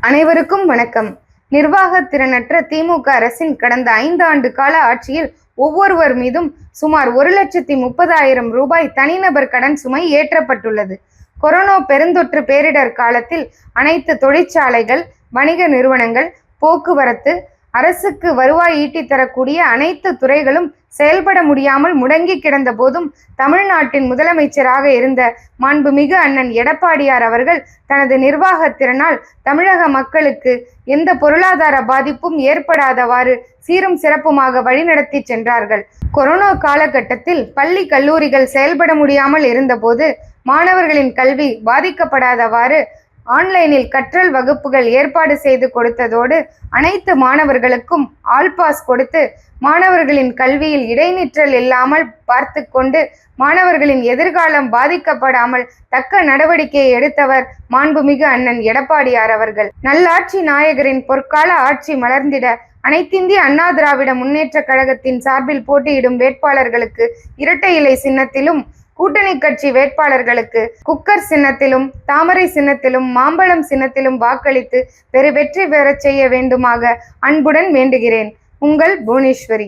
அனைவருக்கும் வணக்கம். நிர்வாக திறனற்ற திமுக அரசின் கடந்த 5 ஆண்டு கால ஆட்சியில் ஒவ்வொருவர் மீதும் சுமார் 1,30,000 ரூபாய் தனிநபர் கடன் சுமை ஏற்றப்பட்டுள்ளது. கொரோனா பெருந்தொற்று பேரிடர் காலத்தில் அனைத்து தொழிற்சாலைகள், வணிக நிறுவனங்கள், போக்குவரத்து, அரசுக்கு வருவாய் ஈட்டித் தரக்கூடிய அனைத்து துறைகளும் செயல்பட முடியாமல் முடங்கி கிடந்த போதும் தமிழ்நாட்டின் முதலமைச்சராக இருந்த மாண்புமிகு அண்ணன் எடப்பாடியார் அவர்கள் தனது நிர்வாகத்திறனால் தமிழக மக்களுக்கு எந்த பொருளாதார பாதிப்பும் ஏற்படாதவாறு சீரும் சிறப்புமாக வழிநடத்தி சென்றார்கள். கொரோனா காலகட்டத்தில் பள்ளி கல்லூரிகள் செயல்பட முடியாமல் இருந்தபோது மாணவர்களின் கல்வி பாதிக்கப்படாதவாறு ஆன்லைனில் கற்றல் வகுப்புகள் ஏற்பாடு செய்து கொடுத்ததோடு அனைத்து மாணவர்களுக்கும் ஆல் பாஸ் கொடுத்து மாணவர்களின் கல்வியில் இடைநிற்றல் இல்லாமல் பார்த்து கொண்டு மாணவர்களின் எதிர்காலம் பாதிக்கப்படாமல் தக்க நடவடிக்கையை எடுத்தவர் மாண்புமிகு அண்ணன் எடப்பாடியார் அவர்கள். நல்லாட்சி நாயகரின் பொற்கால ஆட்சி மலர்ந்திட அனைத்திந்திய அண்ணா திராவிட முன்னேற்ற கழகத்தின் சார்பில் போட்டியிடும் வேட்பாளர்களுக்கு இரட்டை இலை சின்னத்திலும், கூட்டணி கட்சி வேட்பாளர்களுக்கு குக்கர் சின்னத்திலும், தாமரை சின்னத்திலும், மாம்பழம் சின்னத்திலும் வாக்களித்து வெற்றி பெறச் செய்ய வேண்டுமாக அன்புடன் வேண்டுகிறேன். உங்கள் புவனேஸ்வரி.